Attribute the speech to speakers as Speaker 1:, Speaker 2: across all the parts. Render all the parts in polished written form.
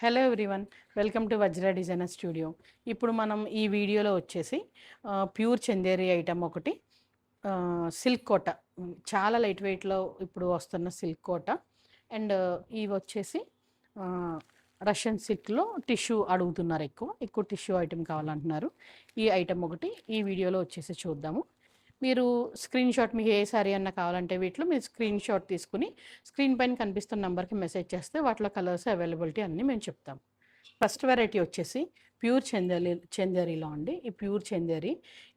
Speaker 1: Hello everyone, welcome to Vajra designer studio. ఇప్పుడు మనం ఈ వీడియోలో వచ్చేసి ప్యూర్ చందేరి ఐటమ్ ఒకటి, సిల్క్ కోట, చాలా లైట్ వెయిట్లో ఇప్పుడు వస్తున్న సిల్క్ కోట. అండ్ ఇవి వచ్చేసి రష్యన్ సిల్క్లో టిష్యూ అడుగుతున్నారు, ఎక్కువ టిష్యూ ఐటమ్ కావాలంటున్నారు. ఈ ఐటమ్ ఒకటి ఈ వీడియోలో వచ్చేసి చూద్దాము. మీరు స్క్రీన్ షాట్, మీకు ఏ సారీ అన్న కావాలంటే వీటిలో మీరు స్క్రీన్ షాట్ తీసుకుని స్క్రీన్ పైన కనిపిస్తున్న నెంబర్కి మెసేజ్ చేస్తే వాటిలో కలర్స్ అవైలబిలిటీ అన్నీ మేము చెప్తాం. ఫస్ట్ వెరైటీ వచ్చేసి ప్యూర్ చందేరిలో అండి. ఈ ప్యూర్ చందేరి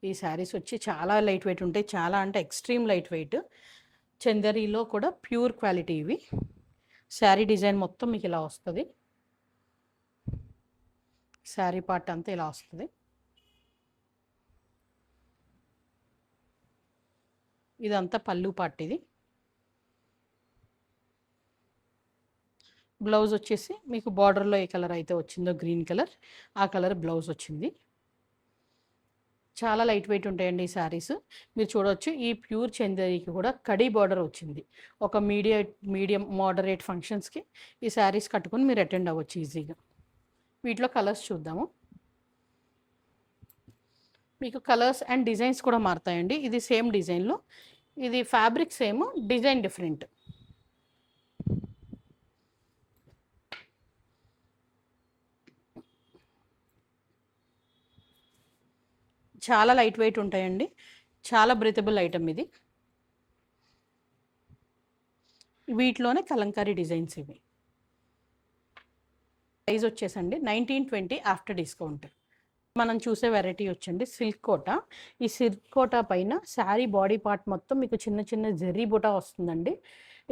Speaker 1: ఈ శారీస్ వచ్చి చాలా లైట్ వెయిట్ ఉంటాయి, చాలా అంటే ఎక్స్ట్రీమ్ లైట్ వెయిట్. చందేరిలో కూడా ప్యూర్ క్వాలిటీ ఇవి. శారీ డిజైన్ మొత్తం మీకు ఇలా వస్తుంది, శారీ పార్ట్ అంతా ఇలా వస్తుంది. ఇదంతా పళ్ళు పార్ట్. ఇది బ్లౌజ్ వచ్చేసి మీకు బార్డర్లో ఏ కలర్ అయితే వచ్చిందో గ్రీన్ కలర్, ఆ కలర్ బ్లౌజ్ వచ్చింది. చాలా లైట్ వెయిట్ ఉంటాయండి ఈ శారీస్. మీరు చూడవచ్చు, ఈ ప్యూర్ చందేరికి కూడా కడీ బార్డర్ వచ్చింది. ఒక మీడియం మోడరేట్ ఫంక్షన్స్కి ఈ శారీస్ కట్టుకుని మీరు అటెండ్ అవ్వచ్చు ఈజీగా. వీటిలో కలర్స్ చూద్దాము. మీకు కలర్స్ అండ్ డిజైన్స్ కూడా మారుతాయండి. ఇది సేమ్ డిజైన్లో, ఇది ఫ్యాబ్రిక్ సేమ్, డిజైన్ డిఫరెంట్. చాలా లైట్ వెయిట్ ఉంటాయండి, చాలా బ్రీతబుల్ ఐటమ్ ఇది. వీటిలోనే కలంకారీ డిజైన్స్ ఇవి. ప్రైస్ వచ్చేసండి 1920 ఆఫ్టర్ డిస్కౌంట్. మనం చూసే వెరైటీ వచ్చండి సిల్క్ కోట. ఈ సిల్క్ కోట పైన శారీ బాడీ పార్ట్ మొత్తం మీకు చిన్న చిన్న జెర్రీ బుటా వస్తుందండి.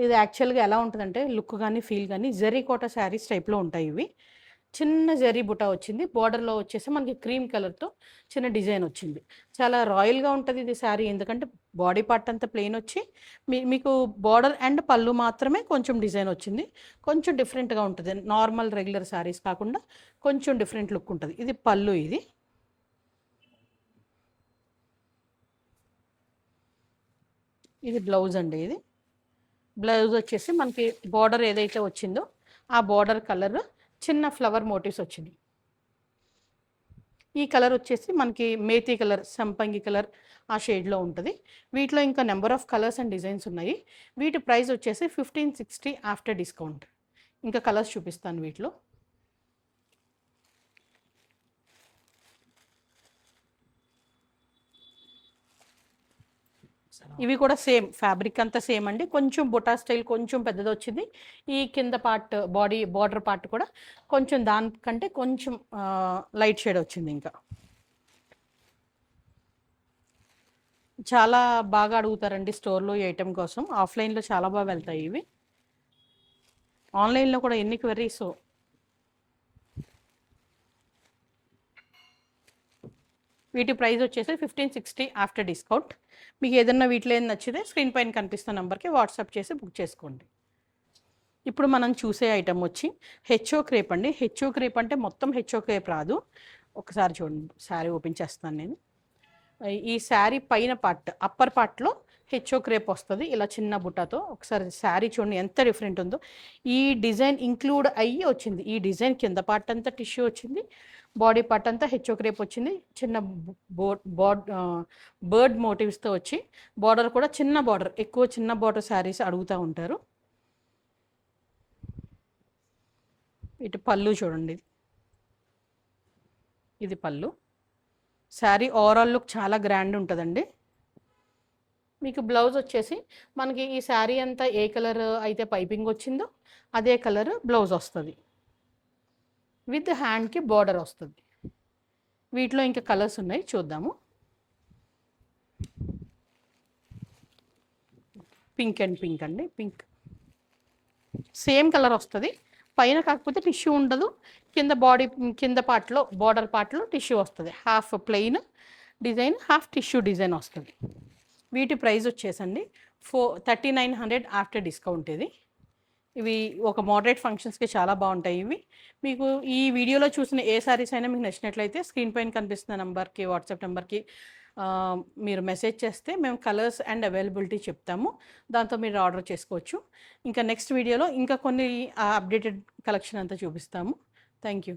Speaker 1: ఇది యాక్చువల్గా ఎలా ఉంటుందంటే లుక్ కానీ ఫీల్ కానీ జెర్రీ కోట శారీస్ టైప్లో ఉంటాయి ఇవి. చిన్న జెర్రీ బుటా వచ్చింది, బార్డర్లో వచ్చేసి మనకి క్రీమ్ కలర్తో చిన్న డిజైన్ వచ్చింది. చాలా రాయల్గా ఉంటుంది ఇది శారీ, ఎందుకంటే బాడీ పార్ట్ అంతా ప్లెయిన్ వచ్చి మీకు బార్డర్ అండ్ పళ్ళు మాత్రమే కొంచెం డిజైన్ వచ్చింది. కొంచెం డిఫరెంట్గా ఉంటుంది, నార్మల్ రెగ్యులర్ శారీస్ కాకుండా కొంచెం డిఫరెంట్ లుక్ ఉంటుంది. ఇది పళ్ళు, ఇది బ్లౌజ్ అండి. ఇది బ్లౌజ్ వచ్చేసి మనకి బార్డర్ ఏదైతే వచ్చిందో ఆ బార్డర్ కలర్ చిన్న ఫ్లవర్ మోటివ్స్ వచ్చింది. ఈ కలర్ వచ్చేసి మనకి మేతి కలర్, సంపంగి కలర్ ఆ షేడ్లో ఉంటుంది. వీటిలో ఇంకా number of colours and designs ఉన్నాయి. వీటి ప్రైస్ వచ్చేసి 1560 ఆఫ్టర్ డిస్కౌంట్. ఇంకా కలర్స్ చూపిస్తాను వీటిలో. ఇవి కూడా సేమ్, ఫ్యాబ్రిక్ అంతా సేమ్ అండి. కొంచెం బుటా స్టైల్ కొంచెం పెద్దది వచ్చింది. ఈ కింద పార్ట్ బార్డర్ పార్ట్ కూడా కొంచెం దానికంటే కొంచెం లైట్ షేడ్ వచ్చింది. ఇంకా చాలా బాగా అడుగుతారండి స్టోర్లో ఈ ఐటెం కోసం. ఆఫ్లైన్లో చాలా బాగా వెళ్తాయి ఇవి, ఆన్లైన్లో కూడా ఎన్ని క్వెరీస్. వీటి ప్రైస్ వచ్చేసి 1560 ఆఫ్టర్ డిస్కౌంట్. మీకు ఏదన్నా వీటిలో ఏం నచ్చితే స్క్రీన్ పైన కనిపిస్తున్న నెంబర్కి వాట్సాప్ చేసి బుక్ చేసుకోండి. ఇప్పుడు మనం చూసే ఐటమ్ వచ్చి హెచ్ఓ క్రేప్ అండి. హెచ్ఓ క్రేప్ అంటే మొత్తం హెచ్ఓ క్రేప్ రాదు. ఒకసారి చూడండి, శారీ ఓపెన్ చేస్తాను నేను. ఈ శారీ పైన పార్ట్, అప్పర్ పార్ట్లో హెచ్ఓ క్రేప్ వస్తుంది ఇలా చిన్న బుట్టతో. ఒకసారి శారీ చూడండి ఎంత డిఫరెంట్ ఉందో. ఈ డిజైన్ ఇంక్లూడ్ అయ్యి వచ్చింది. ఈ డిజైన్ కింద పార్ట్ అంతా టిష్యూ వచ్చింది, బాడీ పార్ట్ అంతా హెచ్ఓ క్రేప్ వచ్చింది. చిన్న బర్డ్ మోటివ్స్తో వచ్చి బార్డర్ కూడా చిన్న బార్డర్, ఎక్కువ చిన్న బార్డర్ శారీస్ అడుగుతూ ఉంటారు. ఇటు పళ్ళు చూడండి, ఇది పళ్ళు. శారీ ఓవరాల్ లుక్ చాలా గ్రాండ్ ఉంటుందండి. మీకు బ్లౌజ్ వచ్చేసి మనకి ఈ శారీ అంతా ఏ కలర్ అయితే పైపింగ్ వచ్చిందో అదే కలర్ బ్లౌజ్ వస్తుంది, విత్ హ్యాండ్కి బార్డర్ వస్తుంది. వీటిలో ఇంకా కలర్స్ ఉన్నాయి, చూద్దాము. పింక్ అండ్ పింక్ అండి. పింక్ సేమ్ కలర్ వస్తుంది పైన, కాకపోతే టిష్యూ ఉండదు. కింద పార్ట్లో బార్డర్ పార్ట్లో టిష్యూ వస్తుంది. Half plain design, half tissue design వస్తుంది. వీటి ప్రైస్ వచ్చేసండి 3900 ఆఫ్టర్ డిస్కౌంట్. ఇవి ఒక మోడరేట్ ఫంక్షన్స్కి చాలా బాగుంటాయి ఇవి. మీకు ఈ వీడియోలో చూసిన ఏ శారీస్ అయినా మీకు నచ్చినట్లయితే స్క్రీన్ పైన కనిపిస్తున్న నెంబర్కి, వాట్సాప్ నెంబర్కి మీరు మెసేజ్ చేస్తే మేము కలర్స్ అండ్ అవైలబిలిటీ చెప్తాము, దాంతో మీరు ఆర్డర్ చేసుకోవచ్చు. ఇంకా నెక్స్ట్ వీడియోలో ఇంకా కొన్ని అప్డేటెడ్ కలెక్షన్ అంతా చూపిస్తాము. Thank you.